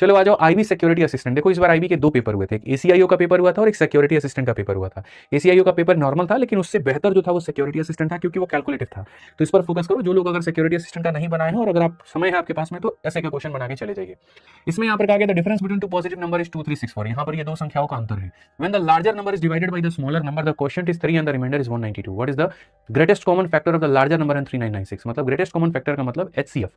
चलो आ जाओ IB security assistant. देखो इस बार आईबी के दो पेपर हुए थे, एक एसीआईओ का पेपर हुआ था और एक सिक्योरिटी असिस्टेंट का पेपर हुआ था। एसीआईओ का पेपर नॉर्मल था, लेकिन उससे बेहतर जो था वो सिक्योरिटी असिस्टेंट था, क्योंकि वो कैलकुलेटिव था। तो इस पर फोकस करो, जो लोग अगर सिक्योरिटी असिस्टेंट का नहीं बनाए हैं और अगर आप समय है आपके पास में, तो ऐसे का क्वेश्चन बना के चले जाइए। इसमें यहाँ पर कहा गया था difference between two positive number is 2364। यहाँ पर ये दो संख्याओं का अंतर है। When the larger number is divided by the smaller number the quotient is 3 and the remainder is 192। What is the greatest common factor of the larger number and 3996? मतलब greatest common factor का मतलब HCF.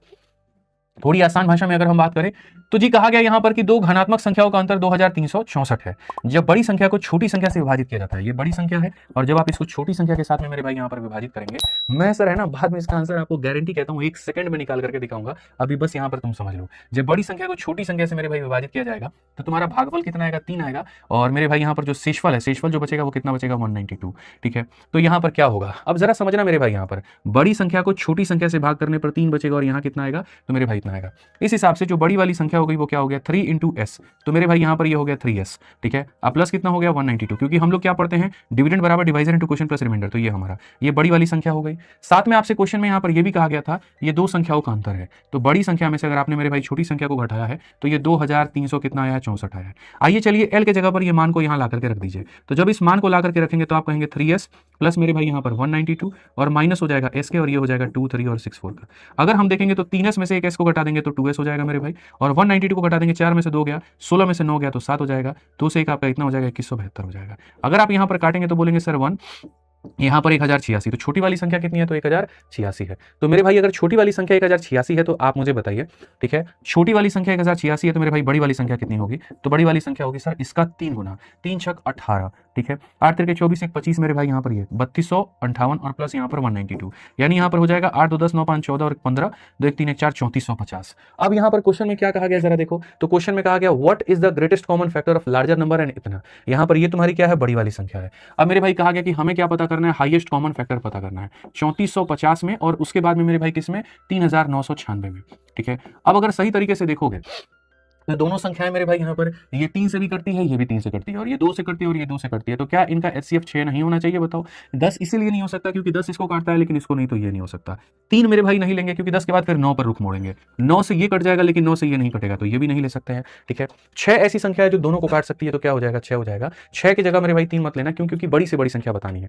थोड़ी आसान भाषा में अगर हम बात करें तो जी कहा गया यहां पर कि दो धनात्मक संख्याओं का अंतर 2364 है। जब बड़ी संख्या को छोटी संख्या से विभाजित किया जाता है, ये बड़ी संख्या है, और जब आप इसको छोटी संख्या के साथ में मेरे भाई यहां पर विभाजित करेंगे, मैं सर है ना बाद में इसका आंसर आपको गारंटी कहता हूं 1 सेकंड में निकाल करके दिखाऊंगा, अभी बस यहां पर तुम समझ लो। जब बड़ी संख्या को छोटी संख्या से मेरे भाई विभाजित किया जाएगा तो तुम्हारा भागफल कितना आएगा? 3 आएगा। और मेरे भाई यहां पर जो शेषफल है, शेषफल जो बचेगा वो कितना बचेगा? 192। ठीक है, तो यहां पर क्या होगा अब जरा समझना मेरे भाई। यहां पर बड़ी संख्या को छोटी संख्या से भाग करने पर 3 बचेगा और यहां कितना आएगा? तो मेरे भाई इतना आएगा। इस हिसाब से जो बड़ी वाली संख्या हो गई वो क्या हो गया? 3 इंटू एस। तो मेरे भाई यहाँ पर ये हो गया 3s। ठीक है, अब प्लस कितना हो गया? 192, क्योंकि हम लोग क्या पढ़ते हैं? डिविडेंड बराबर divisor into quotient plus remainder. तो ये हमारा ये बड़ी वाली संख्या हो गई। साथ में आपसे क्वेश्चन में यहाँ पर ये भी कहा गया था ये दो संख्याओं का अंतर है। तो बड़ी संख्या में से अगर आपने मेरे भाई छोटी संख्या को घटाया है तो ये 2300 कितना आया है? 64 आया है। आइए चलिए एल के जगह पर ये मान को यहाँ ला करके रख दीजिए। तो जब इस मान को ला करके रखेंगे तो आप कहेंगे 3s प्लस मेरे भाई यहाँ पर 192 और माइनस हो जाएगा s के, और ये हो जाएगा 2, 3 और 6, 4 का। अगर हम देखेंगे तो 3s में से एक s को घटा देंगे तो 2s हो जाएगा मेरे भाई, और 192 को घटा देंगे, 4 में से 2 गया, 16 में से 9 गया तो 7 हो जाएगा, 2 से एक आपका इतना हो जाएगा 2172 हो जाएगा। अगर आप यहाँ पर काटेंगे तो बोलेंगे सर 1, यहाँ पर 1086, तो छोटी वाली संख्या कितनी है? तो 1086 है। तो मेरे भाई अगर छोटी वाली संख्या 1086 है तो आप मुझे बताइए, ठीक है, छोटी वाली संख्या 1086 है तो मेरे भाई बड़ी वाली संख्या कितनी होगी? तो बड़ी वाली संख्या होगी सर इसका 3 गुना, 3 छक 18। ठीक है, 8 तिरके 24, 1 25 मेरे भाई यहाँ पर ये 3258 और प्लस यहाँ पर 192, यानी यहाँ पर हो जाएगा 8 2 10 9 5 14 और 15 2 1 3 1 4 3450। अब यहाँ पर क्वेश्चन में क्या कहा गया जरा देखो, तो क्वेश्चन में कहा गया what is the greatest common factor of larger number and इतना। यहाँ पर ये तुम्हारी क्या है? बड़ी वाली संख्या है। अब मेरे भाई कहा गया कि हमें क्या पता करना है? हाईएस्ट कॉमन फैक्टर पता करना है 3450 में, और उसके बाद में मेरे भाई किसमें? 3996 में। ठीक है, अब अगर सही तरीके से देखोगे तो दोनों संख्याएं मेरे भाई यहाँ पर ये 3 से भी करती है, ये भी 3 से करती है, और ये 2 से करती है और ये 2 से करती है। तो क्या इनका एचसीएफ 6 नहीं होना चाहिए? बताओ। 10 इसीलिए नहीं हो सकता क्योंकि 10 इसको काटता है लेकिन इसको नहीं, तो ये नहीं हो सकता। 3 मेरे भाई नहीं लेंगे क्योंकि 10 के बाद फिर 9 पर रुख मोड़ेंगे, 9 से ये कट जाएगा लेकिन 9 से ये नहीं कटेगा, तो ये भी नहीं ले सकते हैं। ठीक है, 6 ऐसी संख्या है जो दोनों को काट सकती है, तो क्या हो जाएगा? 6 हो जाएगा। 6 की जगह मेरे भाई 3 मत लेना, क्यों? क्योंकि बड़ी से बड़ी संख्या बतानी है।